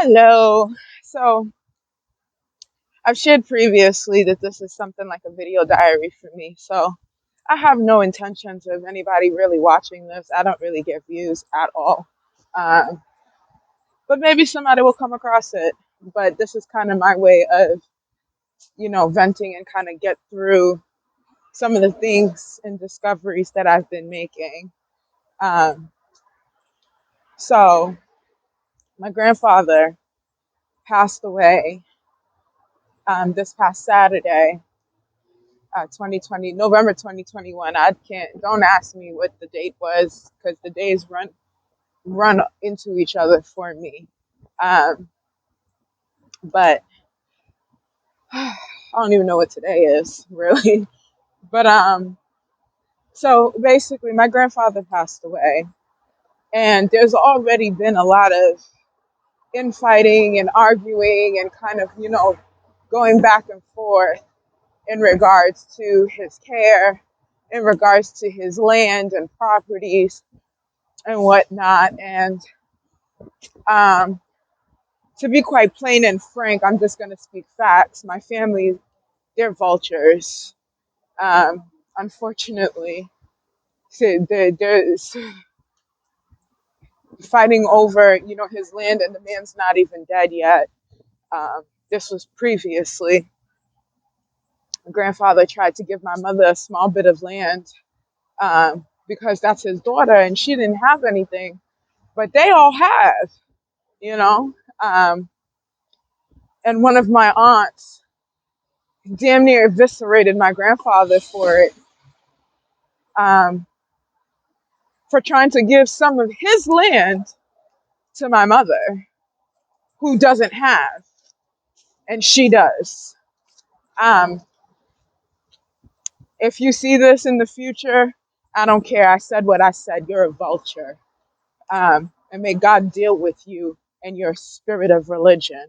Hello. So I've shared previously that this is something like a video diary for me. So I have no intentions of anybody really watching this. I don't really get views at all. Um, but maybe somebody will come across it. But this is kind of my way of, venting and kind of get through some of the things and discoveries that I've been making. Um, so my grandfather passed away this past Saturday. 2020, November 2021. I don't ask me what the date was because the days run into each other for me. Um, but I don't even know what today is really. But so basically, my grandfather passed away, and there's already been a lot of infighting and arguing and kind of going back and forth in regards to his care, in regards to his land and properties and whatnot. And um, to be quite plain and frank, I'm just going to speak facts. My family, they're vultures. Unfortunately, so there's fighting over, his land, and the man's not even dead yet. This was previously. My grandfather tried to give my mother a small bit of land because that's his daughter, and she didn't have anything, but they all have, you know. Um, and one of my aunts damn near eviscerated my grandfather for it, um, for trying to give some of his land to my mother, who doesn't have, and she does. Um, if you see this in the future, I don't care. I said what I said. You're a vulture. And may God deal with you and your spirit of religion.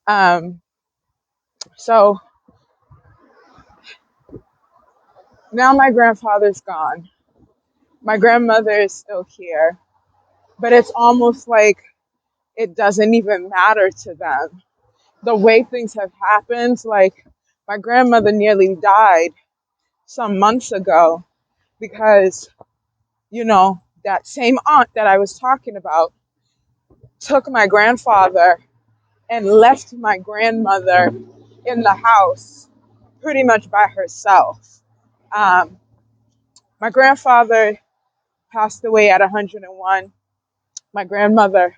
Um, so now my grandfather's gone. My grandmother is still here, but it's almost like it doesn't even matter to them. The way things have happened, like my grandmother nearly died some months ago because, that same aunt that I was talking about took my grandfather and left my grandmother in the house pretty much by herself. Um, my grandfather passed away at 101. My grandmother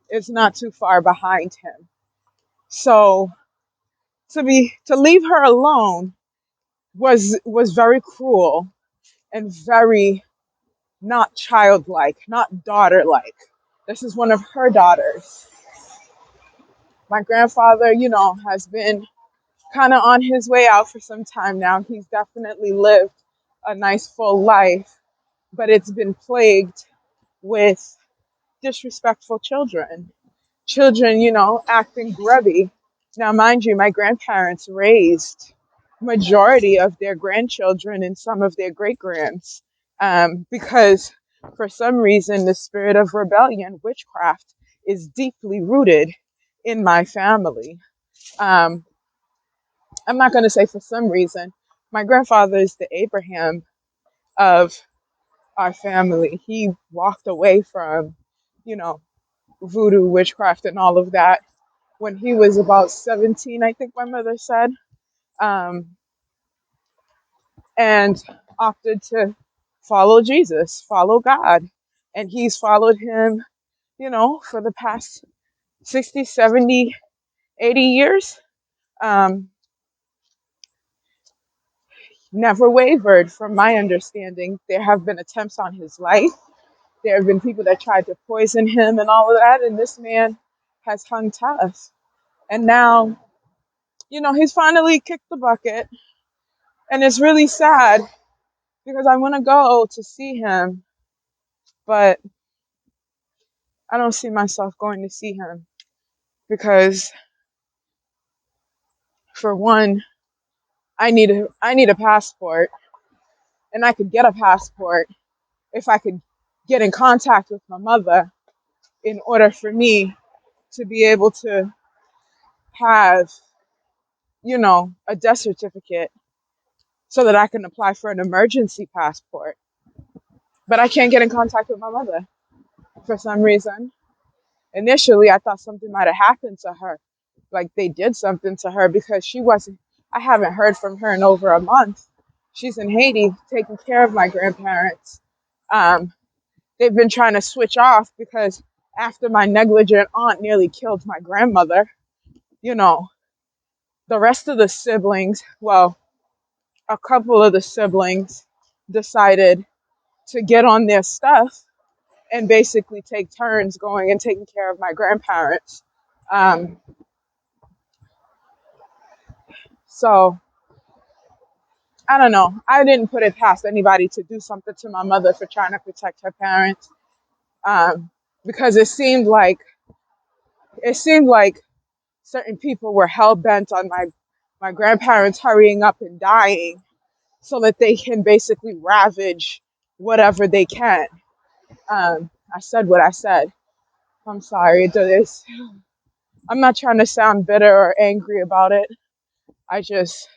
is not too far behind him. So to leave her alone was very cruel and very not childlike, not daughter-like. This is one of her daughters. My grandfather, has been kind of on his way out for some time now. He's definitely lived a nice full life, but it's been plagued with disrespectful children. Children, acting grubby. Now, mind you, my grandparents raised majority of their grandchildren and some of their great grands, because for some reason the spirit of rebellion, witchcraft, is deeply rooted in my family. Um, I'm not going to say for some reason. My grandfather is the Abraham of our family. He walked away from, you know, voodoo, witchcraft, and all of that when he was about 17, I think my mother said, um, and opted to follow Jesus, follow God. And he's followed him, for the past 60, 70, 80 years. Um, Never wavered, from my understanding. There have been attempts on his life. There have been people that tried to poison him and all of that. And this man has hung tough. And now, he's finally kicked the bucket. And it's really sad because I want to go to see him, but I don't see myself going to see him because, for one, I need a passport, and I could get a passport if I could get in contact with my mother in order for me to be able to have, a death certificate so that I can apply for an emergency passport. But I can't get in contact with my mother for some reason. Initially, I thought something might have happened to her. Like they did something to her because I haven't heard from her in over a month. She's in Haiti taking care of my grandparents. Um, they've been trying to switch off because after my negligent aunt nearly killed my grandmother, you know, the rest of the siblings, well, a couple of the siblings decided to get on their stuff and basically take turns going and taking care of my grandparents. Um, so I don't know. I didn't put it past anybody to do something to my mother for trying to protect her parents, um, because it seemed like certain people were hell bent on my grandparents hurrying up and dying so that they can basically ravage whatever they can. I said what I said. I'm sorry. I'm not trying to sound bitter or angry about it. I just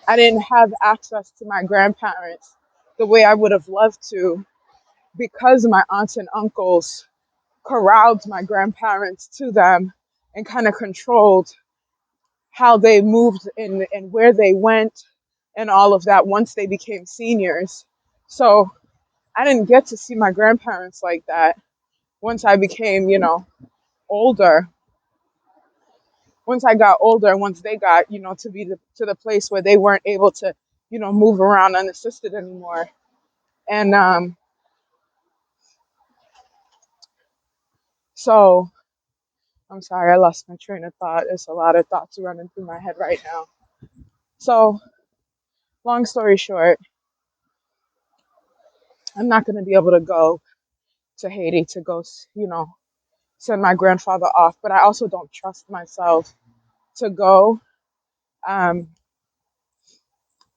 I didn't have access to my grandparents the way I would have loved to because my aunts and uncles corralled my grandparents to them and kind of controlled how they moved and where they went and all of that once they became seniors. So I didn't get to see my grandparents like that once I became, older. Once I got older, once they got, to be to the place where they weren't able to, move around unassisted anymore. And so I'm sorry, I lost my train of thought. There's a lot of thoughts running through my head right now. So, long story short, I'm not going to be able to go to Haiti to go, send my grandfather off, but I also don't trust myself to go, um,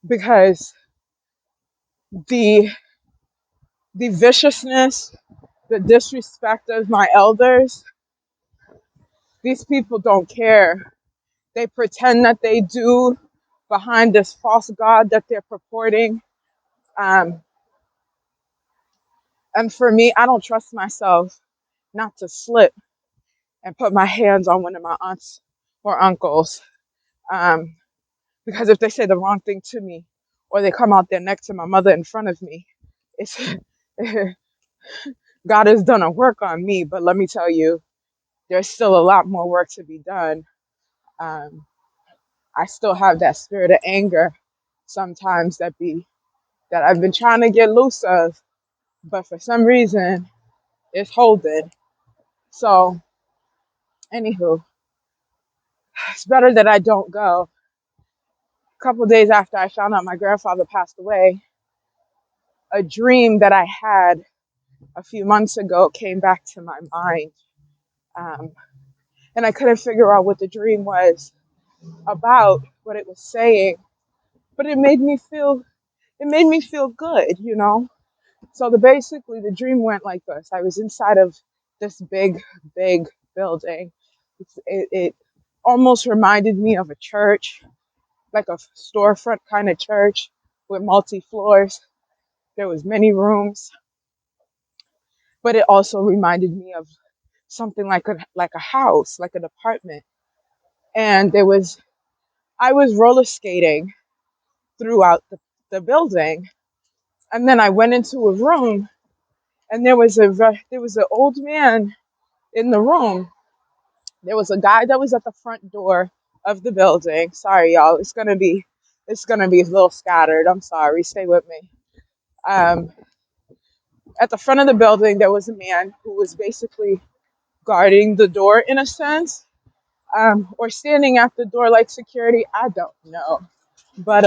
because the the viciousness, the disrespect of my elders, these people don't care. They pretend that they do behind this false god that they're purporting. Um, and for me, I don't trust myself not to slip and put my hands on one of my aunts or uncles. Um, because if they say the wrong thing to me or they come out there next to my mother in front of me, it's God has done a work on me. But let me tell you, there's still a lot more work to be done. Um, I still have that spirit of anger sometimes that I've been trying to get loose of, but for some reason it's holding. So, anywho, it's better that I don't go. A couple of days after I found out my grandfather passed away, a dream that I had a few months ago came back to my mind. Um, and I couldn't figure out what the dream was about, what it was saying, but it made me feel good. So basically the dream went like this. I was inside of this big building. It almost reminded me of a church, like a storefront kind of church with multi floors. There was many rooms, but it also reminded me of something like a house, like an apartment. And I was roller skating throughout the building, and then I went into a room, and there was an old man in the room. There was a guy that was at the front door of the building. Sorry, y'all. It's gonna be a little scattered. I'm sorry. Stay with me. Um, at the front of the building, there was a man who was basically guarding the door in a sense, or standing at the door like security. I don't know, but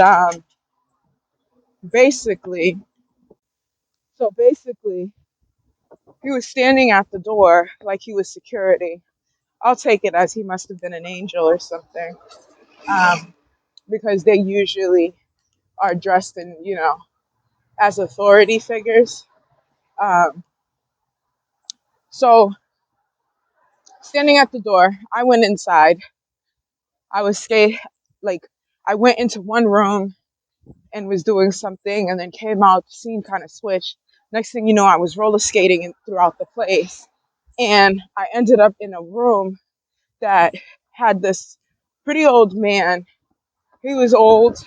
basically, basically, he was standing at the door like he was security. I'll take it as he must have been an angel or something, um, because they usually are dressed in, as authority figures. Um, So standing at the door, I went inside. I was scared. Like, I went into one room and was doing something and then came out, the scene kind of switched. Next thing you know, I was roller skating throughout the place. And I ended up in a room that had this pretty old man. He was old.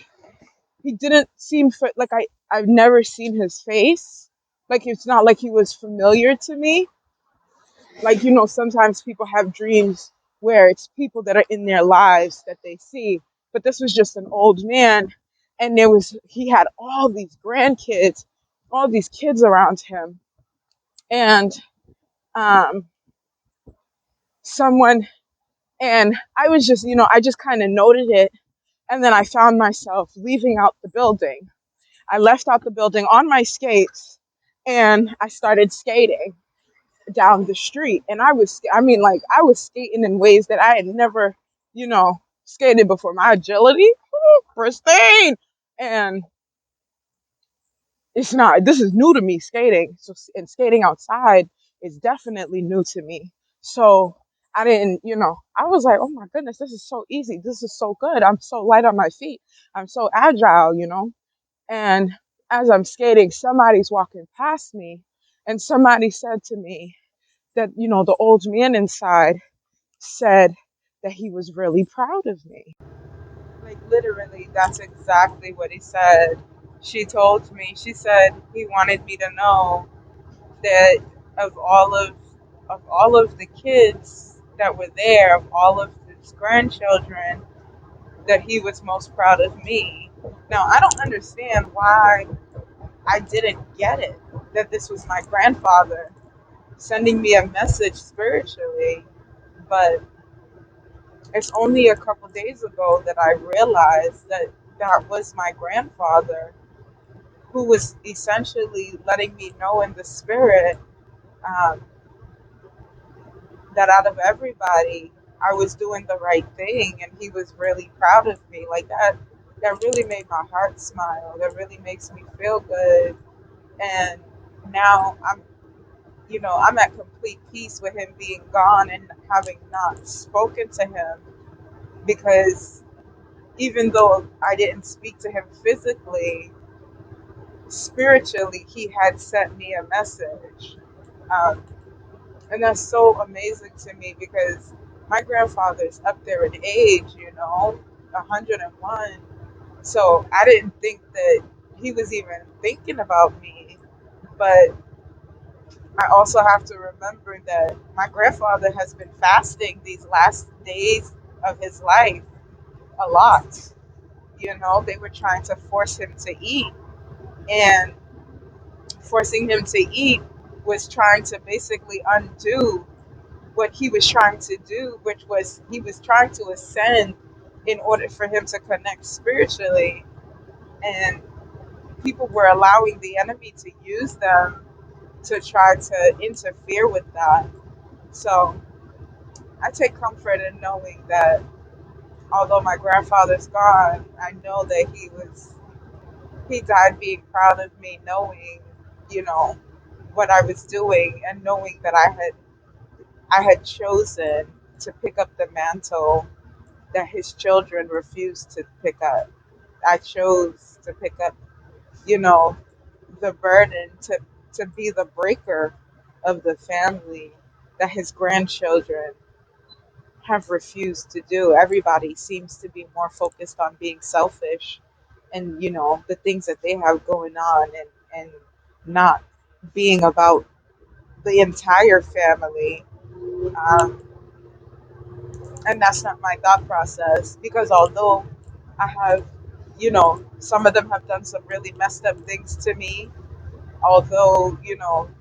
He didn't seem like I've never seen his face. Like, it's not like he was familiar to me. Like, sometimes people have dreams where it's people that are in their lives that they see, but this was just an old man, and he had all these grandkids, all these kids around him. And um someone and I was just, I just kind of noted it, and then I found myself leaving out the building. I left out the building on my skates, and I started skating down the street. And I was skating in ways that I had never, skated before. My agility, pristine. And this is new to me, skating. So, and skating outside is definitely new to me. So I didn't, I was like, oh my goodness, this is so easy. This is so good. I'm so light on my feet. I'm so agile. And as I'm skating, somebody's walking past me, and somebody said to me that, the old man inside said that he was really proud of me. Like, literally, that's exactly what he said. She told me, she said he wanted me to know that of all of the kids that were there, of all of his grandchildren, that he was most proud of me. Now, I don't understand why I didn't get it, that this was my grandfather sending me a message spiritually, but it's only a couple days ago that I realized that that was my grandfather, who was essentially letting me know in the spirit, um, that out of everybody, I was doing the right thing, and he was really proud of me. Like that, that really made my heart smile. That really makes me feel good. And now I'm at complete peace with him being gone and having not spoken to him, because even though I didn't speak to him physically, spiritually, he had sent me a message. Um, and that's so amazing to me, because my grandfather's up there in age, 101. So I didn't think that he was even thinking about me. But I also have to remember that my grandfather has been fasting these last days of his life a lot. They were trying to force him to eat, and forcing him to eat was trying to basically undo what he was trying to do, which was he was trying to ascend in order for him to connect spiritually. And people were allowing the enemy to use them to try to interfere with that. So I take comfort in knowing that although my grandfather's gone, I know that he died being proud of me, knowing, you know, what I was doing, and knowing that I had chosen to pick up the mantle that his children refused to pick up. I chose to pick up, you know, the burden to be the breaker of the family that his grandchildren have refused to do. Everybody seems to be more focused on being selfish and, the things that they have going on, and not being about the entire family. Um, and that's not my thought process, because although I have, some of them have done some really messed up things to me, although,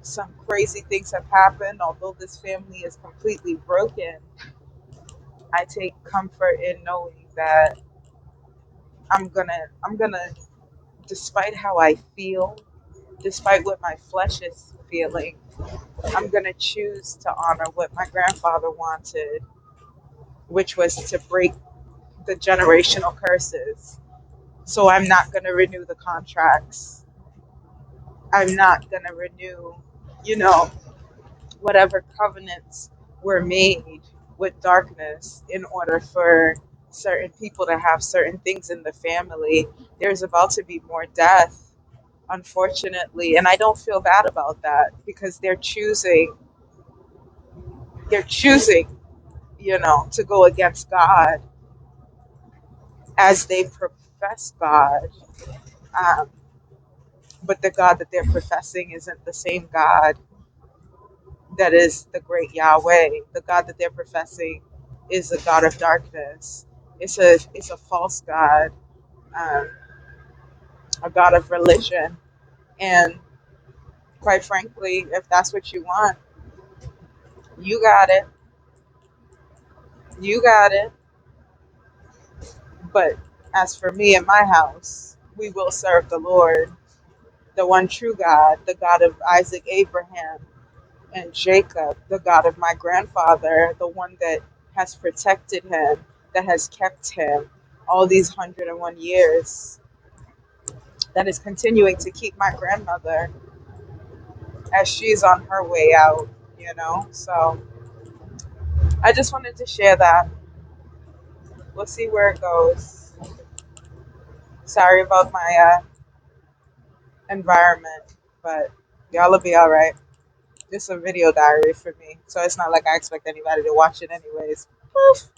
some crazy things have happened, although this family is completely broken, I take comfort in knowing that I'm gonna, despite how I feel, despite what my flesh is feeling, I'm gonna choose to honor what my grandfather wanted, which was to break the generational curses. So I'm not gonna renew the contracts. I'm not gonna renew, you know, whatever covenants were made with darkness in order for certain people to have certain things in the family, there's about to be more death, unfortunately. And I don't feel bad about that because they're choosing, to go against God as they profess God. Um, but the God that they're professing isn't the same God that is the great Yahweh. The God that they're professing is a God of darkness. It's a false God, um, a God of religion. And quite frankly, if that's what you want, you got it. You got it. But as for me and my house, we will serve the Lord, the one true God, the God of Isaac, Abraham, and Jacob, the God of my grandfather, the one that has protected him, that has kept him all these 101 years, that is continuing to keep my grandmother as she's on her way out. So I just wanted to share that. We'll see where it goes. Sorry about my environment, but y'all will be all right. Just a video diary for me, so it's not like I expect anybody to watch it anyways. Poof.